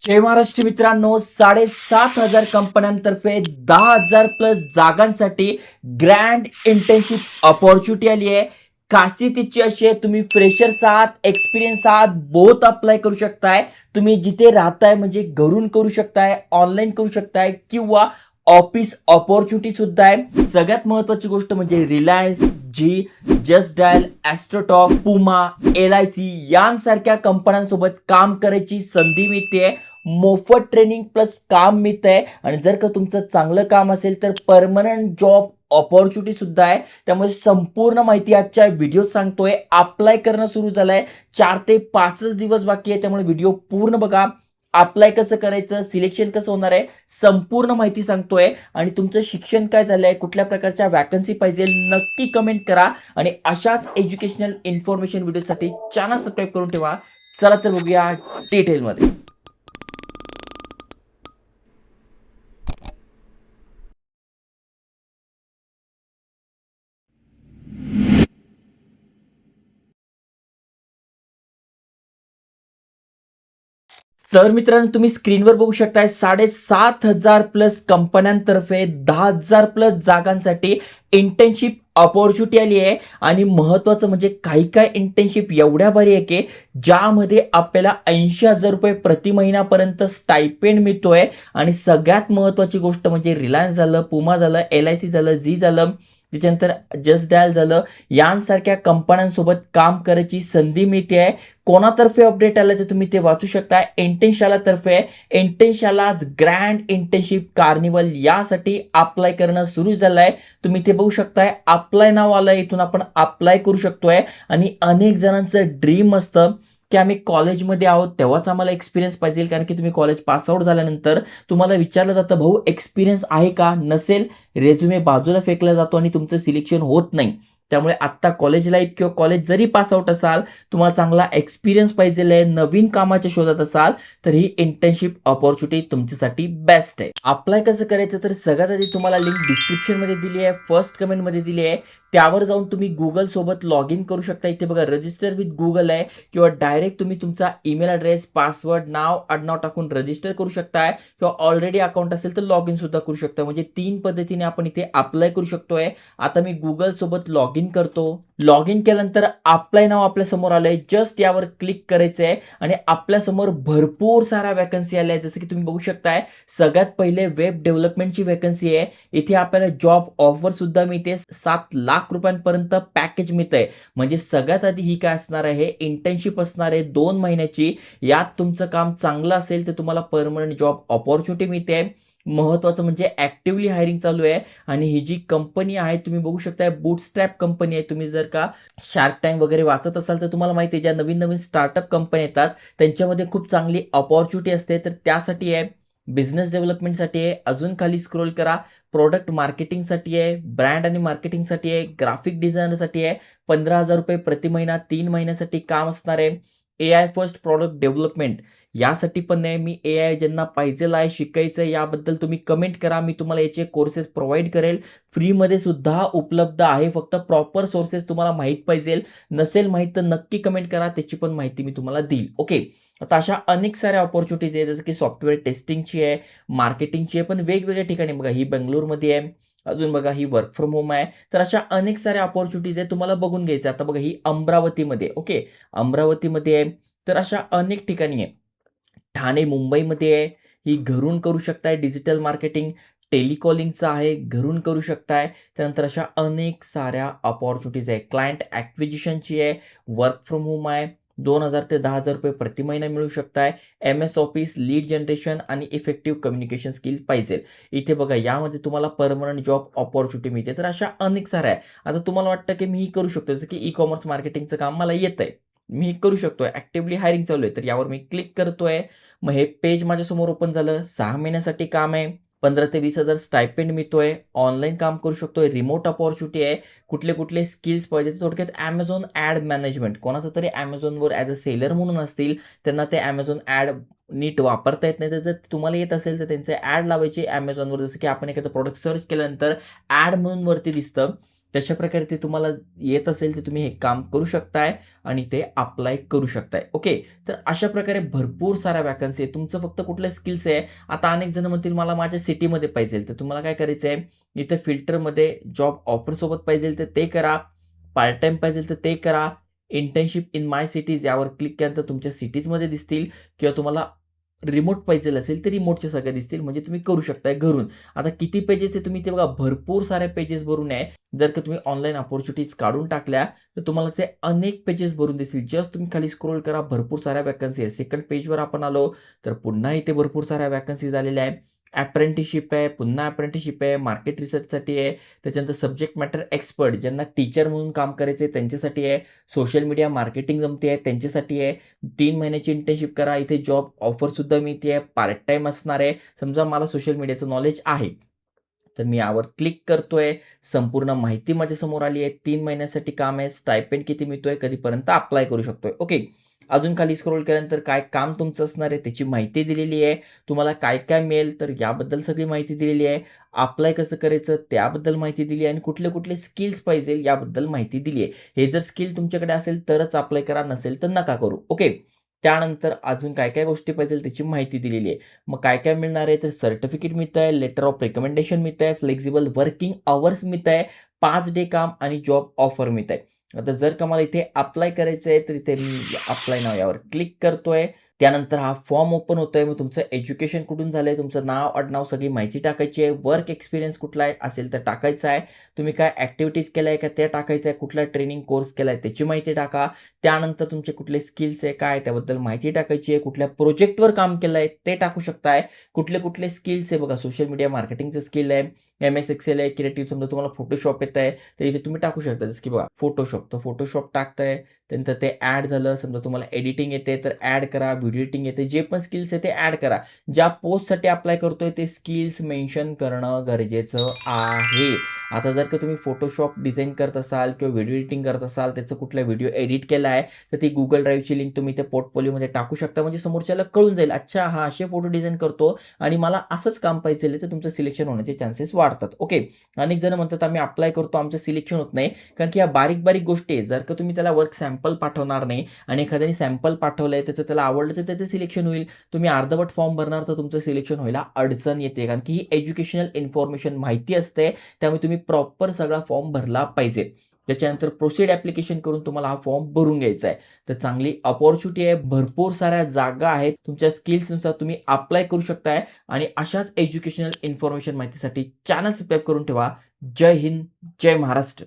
जय महाराष्ट्र मित्रांनो, 7,500 कंपन्यांतर्फे 10,000 प्लस जागांसाठी grand internship opportunity आली आहे. खासियत तिची अशी आहे, तुम्ही फ्रेशर्स आहात, एक्सपिरियन्स आहात, बोथ अप्लाय करू शकताय. तुम्ही जिथे राहताय म्हणजे घरून करू शकताय, ऑनलाईन करू शकताय किंवा ऑफिस अपॉर्च्युनिटी सुद्धा आहे. सगळ्यात महत्वाची गोष्ट म्हणजे रिलायन्स, जी, जस्ट डायल, ॲस्ट्रोटॉक, पुमा, LIC यांसारख्या कंपन्यांसोबत काम करायची संधी मिळते. मोफत ट्रेनिंग प्लस काम मिळतंय आणि जर का तुमचं चांगलं काम असेल तर परमनंट जॉब अपॉर्च्युनिटी सुद्धा आहे. त्यामुळे संपूर्ण माहिती आजच्या व्हिडिओ सांगतोय. अप्लाय करणं सुरू झालंय. 4 ते 5च दिवस बाकी आहे, त्यामुळे व्हिडिओ पूर्ण बघा. अप्लाय कसं करायचं, सिलेक्शन कसं होणार आहे, संपूर्ण माहिती सांगतोय. आणि तुमचं शिक्षण काय झालंय, कुठल्या प्रकारच्या वॅकन्सी पाहिजे, नक्की कमेंट करा. आणि अशाच एज्युकेशनल इन्फॉर्मेशन व्हिडिओसाठी चॅनल सबस्क्राईब करून ठेवा. चला तर बघूया डिटेलमध्ये. तर मित्रांनो, तुम्ही स्क्रीनवर बघू शकताय 7,500 प्लस कंपन्यांतर्फे 10,000 प्लस जागांसाठी इंटर्नशिप अपॉर्च्युनिटी आली आहे. आणि महत्वाचं म्हणजे काही काय इंटर्नशिप एवढ्या भारी आहे की ज्यामध्ये आपल्याला 80,000 रुपये प्रति महिन्यापर्यंत स्टायपेंड मिळतोय. आणि सगळ्यात महत्वाची गोष्ट म्हणजे रिलायन्स झालं, पुमा झालं, LIC झालं, जी झालं, त्याच्यानंतर जस्ट डायल झालं, यांसारख्या कंपन्यांसोबत काम करायची संधी मिळते आहे. कोणातर्फे अपडेट आलं ते तुम्ही ते वाचू शकता. एंटेन्शाला तर्फे एंटेन्शालाच ग्रँड इंटर्नशिप कार्निवल यासाठी अप्लाय करणं सुरू झालंय. तुम्ही ते बघू शकताय, अप्लाय नाव आलंय, इथून आपण अप्लाय करू शकतोय. आणि अनेक जणांचं ड्रीम असतं की आम्ही कॉलेजमध्ये आहोत तेव्हाच आम्हाला एक्सपिरियन्स पाहिजे, कारण की तुम्ही कॉलेज पासआउट झाल्यानंतर तुम्हाला विचारलं जातं, भाऊ एक्सपिरियन्स आहे का, नसेल रेझ्युमे बाजूला फेकला जातो आणि तुमचं सिलेक्शन होत नाही. त्यामुळे आत्ता कॉलेज लाईफ किंवा कॉलेज जरी पासआउट असाल, तुम्हाला चांगला एक्सपिरियन्स पाहिजे आहे, नवीन कामाच्या शोधात असाल, तर ही इंटर्नशिप अपॉर्च्युनिटी तुमच्यासाठी बेस्ट आहे. अप्लाय कसं करायचं, तर सगळ्यात आधी तुम्हाला लिंक डिस्क्रिप्शनमध्ये दिली आहे, फर्स्ट कमेंटमध्ये दिली आहे. त्यावर जाऊन तुम्ही गुगल सोबत लॉग इन करू शकता. इथे बघा रजिस्टर विथ गुगल आहे, किंवा डायरेक्ट तुम्ही तुमचा ईमेल ॲड्रेस, पासवर्ड, नाव, आडनाव टाकून रजिस्टर करू शकताय, किंवा ऑलरेडी अकाउंट असेल तर लॉग इन सुद्धा करू शकता. म्हणजे 3 पद्धतीने आपण इथे अप्लाय करू शकतोय. आता मी गुगल सोबत लॉग इन करतो. लॉग इन केल्यानंतर अप्लाय नाव आपल्या समोर आलंय, जस्ट यावर क्लिक करायचं आहे. आणि आपल्या समोर भरपूर साऱ्या वॅकन्सी आल्या आहेत, जसं की तुम्ही बघू शकताय. सगळ्यात पहिले वेब डेव्हलपमेंटची वॅकन्सी आहे. इथे आपल्याला जॉब ऑफर सुद्धा मिळते, 7 लाख रुपयांपर्यंत पॅकेज मिळतंय. म्हणजे सगळ्यात आधी ही काय असणार आहे, इंटर्नशिप असणार आहे 2 महिन्याची. यात तुमचं काम चांगलं असेल तर तुम्हाला परमनंट जॉब अपॉर्च्युनिटी मिळते. महत्वाचं म्हणजे ऍक्टिव्हली हायरिंग चालू आहे. आणि ही जी कंपनी आहे तुम्ही बघू शकता, बूटस्ट्रॅप कंपनी आहे. तुम्ही जर का शार्क टँक वगैरे वाचत असाल तर तुम्हाला माहिती आहे, ज्या नवीन नवीन स्टार्टअप कंपनी येतात त्यांच्यामध्ये खूप चांगली अपॉर्च्युनिटी असते. तर त्यासाठी आहे, बिझनेस डेव्हलपमेंटसाठी आहे. अजून खाली स्क्रोल करा, प्रोडक्ट मार्केटिंगसाठी आहे, ब्रँड आणि मार्केटिंगसाठी आहे, ग्राफिक डिझायनरसाठी आहे. 15,000 रुपये प्रति महिना 3 महिन्यासाठी काम असणार आहे. AI फर्स्ट प्रॉडक्ट डेव्हलपमेंट यासाठी पण आहे. मी AI ज्यांना पाहिजेल आहे, शिकायचं आहे, याबद्दल तुम्ही कमेंट करा, मी तुम्हाला याचे कोर्सेस प्रोव्हाइड करेल. फ्रीमध्ये सुद्धा उपलब्ध आहे. फक्त प्रॉपर सोर्सेस तुम्हाला माहीत पाहिजे. नसेल माहीत तर नक्की कमेंट करा, त्याची पण माहिती मी तुम्हाला देईल. ओके. आता अशा अनेक साऱ्या अपॉर्च्युनिटीज आहे, जसं की सॉफ्टवेअर टेस्टिंगची आहे, मार्केटिंगची आहे, पण वेगवेगळ्या ठिकाणी. बघा ही बेंगलोरमध्ये आहे, अजून बघा ही वर्क फ्रॉम होम आहे. तर अशा अनेक साऱ्या अपॉर्च्युनिटीज आहे, तुम्हाला बघून घ्यायचं. आता बघा ही अमरावतीमध्ये, ओके, अमरावतीमध्ये आहे. तर अशा अनेक ठिकाणी आहे. ठाणे मुंबईमध्ये आहे, ही घरून करू शकताय. डिजिटल मार्केटिंग, टेलिकॉलिंगचं आहे, घरून करू शकताय. त्यानंतर अशा अनेक साऱ्या अपॉर्च्युनिटीज आहे. क्लायंट ॲक्विजिशनची आहे, वर्क फ्रॉम होम आहे. 2,000 ते 10,000 रुपये प्रति महिना मिळू शकताय. MS ऑफिस, लीड जनरेशन आणि इफेक्टिव्ह कम्युनिकेशन स्किल पाहिजे. इथे बघा यामध्ये तुम्हाला परमनंट जॉब अपॉर्च्युनिटी मिळते. तर अशा अनेक साऱ्या आहे. आता तुम्हाला वाटतं की मी ही करू शकतो, जसं की ई-कॉमर्स मार्केटिंगचं काम मला येतंय, मी हे करू शकतोय. ॲक्टिव्हली हायरिंग चालू आहे, तर यावर मी क्लिक करतोय. मग हे पेज माझ्यासमोर ओपन झालं. 6 महिन्यासाठी काम आहे. 15,000 ते 20,000 स्टायपेंड मिळतोय. ऑनलाईन काम करू शकतोय. रिमोट अपॉर्च्युनिटी आहे. कुठले स्किल्स पाहिजे, थोडक्यात Amazon ॲड मॅनेजमेंट. कोणाचं तरी Amazonवर ॲज अ सेलर म्हणून असतील, त्यांना ते Amazon ॲड नीट वापरता येत नाही. तर जर तुम्हाला येत असेल तर त्यांचे ॲड लावायचे Amazonवर. जसं की आपण एखादं प्रॉडक्ट सर्च केल्यानंतर ॲड म्हणून वरती दिसतं. तशा प्रकारे ते तुम्हाला येत असेल तर तुम्ही हे काम करू शकताय आणि ते अप्लाय करू शकताय. ओके. तर अशा प्रकारे भरपूर साऱ्या व्हॅकन्सी आहे. तुमचं फक्त कुठलं स्किल्स आहे. आता अनेक जण म्हणतील मला माझ्या सिटीमध्ये पाहिजे. तर तुम्हाला काय करायचं आहे, इथे फिल्टरमध्ये जॉब ऑफरसोबत पाहिजे तर ते करा. पार्ट टाईम पाहिजे तर ते करा. इंटर्नशिप इन माय सिटीज यावर क्लिक केल्यानंतर तुमच्या सिटीजमध्ये दिसतील किंवा तुम्हाला रिमोट पाहिजे असेल तर रिमोटचे सगळे दिसतील. म्हणजे तुम्ही करू शकताय घरून. आता किती पेजेस आहे तुम्ही ते बघा भरपूर साऱ्या पेजेस भरून आहे. जर का तुम्ही ऑनलाईन अपॉर्च्युनिटीज काढून टाकल्या, तर तुम्हाला ते अनेक पेजेस भरून दिसतील. जस्ट तुम्ही खाली स्क्रोल करा, भरपूर साऱ्या व्हॅकन्सी आहे. सेकंड पेजवर आपण आलो, तर पुन्हा इथे भरपूर साऱ्या व्हॅकन्सीज आलेल्या आहे. अप्रेंटिसशिप आहे, पुन्हा अप्रेंटिसशिप आहे, मार्केट रिसर्चसाठी आहे. त्याच्यानंतर सब्जेक्ट मॅटर एक्सपर्ट ज्यांना टीचर म्हणून काम करायचं आहे त्यांच्यासाठी आहे. सोशल मीडिया मार्केटिंग जमते आहे त्यांच्यासाठी आहे. 3 महिन्याची इंटर्नशिप करा. इथे जॉब ऑफरसुद्धा मिळते आहे. पार्ट टाईम असणार आहे. समजा मला सोशल मीडियाचं नॉलेज आहे. तर मी यावर क्लिक करतोय. संपूर्ण माहिती माझ्यासमोर आली आहे. 3 महिन्यासाठी काम आहे. स्टायपेंड किती मिळतोय, कधीपर्यंत अप्लाय करू शकतोय. ओके. अजून खाली स्क्रोल केल्यानंतर काय काम तुमचं असणार आहे त्याची माहिती दिलेली आहे. तुम्हाला काय-काय मिळेल तर याबद्दल सगळी माहिती दिलेली आहे. अप्लाय कसं करायचं त्याबद्दल माहिती दिली आहे आणि कुठले-कुठले स्किल्स पाहिजे याबद्दल माहिती दिली आहे. हे जर स्किल तुमच्याकडे असेल तरच अप्लाय करा, नसेल तर नका करू. ओके. त्यानंतर अजून काय-काय गोष्टी पाहिजे त्याची माहिती दिलेली आहे. मग काय-काय मिळणार आहे तर सर्टिफिकेट मिळतंय, लेटर ऑफ रिकमेंडेशन मिळतंय, फ्लेक्सिबल वर्किंग अवर्स मिळतंय, 5 डे काम आणि जॉब ऑफर मिळतंय. आता जर का मला इथे अप्लाय करायचं आहे, तर इथे मी अप्लाय नाव यावर क्लिक करतोय. त्यानंतर हा फॉर्म ओपन होतोय. मग तुमचं एज्युकेशन कुठून झालंय, तुमचं नाव, आडनाव सगळी माहिती टाकायची आहे. वर्क एक्सपिरियन्स कुठला आहे असेल तर टाकायचा आहे. तुम्ही काय ॲक्टिव्हिटीज केल्या आहे का ते टाकायचं आहे. कुठला ट्रेनिंग कोर्स केलाय त्याची माहिती टाका. त्यानंतर तुमचे कुठले स्किल्स आहे, काय त्याबद्दल माहिती टाकायची आहे. कुठल्या प्रोजेक्टवर काम केलंय ते टाकू शकताय. कुठले-कुठले स्किल्स आहे बघा, सोशल मीडिया मार्केटिंगचं स्किल आहे, एम-एस एक्सेल आहे, क्रिएटिव्ह समजा तुम्हाला फोटोशॉप येतंय, तर इथे तुम्ही टाकू शकता. जसं की बघा फोटोशॉप, तर फोटोशॉप टाकताय. त्यानंतर ते ॲड झालं. समजा तुम्हाला एडिटिंग येते तर ॲड करा. व्हिडिओ एडिटिंग येते. जे पण स्किल्स आहे ते ॲड करा. ज्या पोस्टसाठी अप्लाय करतोय ते स्किल्स मेन्शन करणं गरजेचं आहे. आता जर का तुम्ही फोटोशॉप डिझाइन करत असाल किंवा व्हिडिओ एडिटिंग करत असाल, त्याचा कुठला व्हिडिओ एडिट केला आहे, तर ती Google ड्राईव्हची लिंक तुम्ही त्या पोर्टफोलिओमध्ये टाकू शकता. म्हणजे समोरच्याला कळून जाईल, अच्छा हा असे फोटो डिझाइन करतो आणि मला असंच काम पाहिजे तर तुमचं सिलेक्शन होण्याचे चान्सेस वाढतात. ओके. अनेक जण म्हणतात आम्ही अप्लाय करतो, आमचं सिलेक्शन होत नाही. कारण की ह्या बारीक-बारीक गोष्टी आहेत. जर का तुम्ही त्याला वर्क सॅम्पल पाठवणार नाही आणि एखाद्याने सॅम्पल पाठवलंय, त्याचं त्याला आवडलं तर त्याचं सिलेक्शन होईल. तुम्ही अर्धवट फॉर्म भरणार तर तुमचं सिलेक्शन व्हायला अडचण येते. कारण की ही एज्युकेशनल इन्फॉर्मेशन माहिती असते. त्यामुळे तुम्ही प्रॉपर सगळा फॉर्म भरला पाहिजे. त्याच्यानंतर प्रोसीड ॲप्लिकेशन करून तुम्हाला हा फॉर्म भरून घ्यायचा आहे. तर चांगली अपॉर्च्युनिटी आहे. भरपूर साऱ्या जागा आहेत. तुमच्या स्किल्सनुसार तुम्ही अप्लाय करू शकताय आणि अशाच एज्युकेशनल इन्फॉर्मेशन माहितीसाठी चॅनल सबस्क्राईब करून ठेवा. जय हिंद, जय महाराष्ट्र.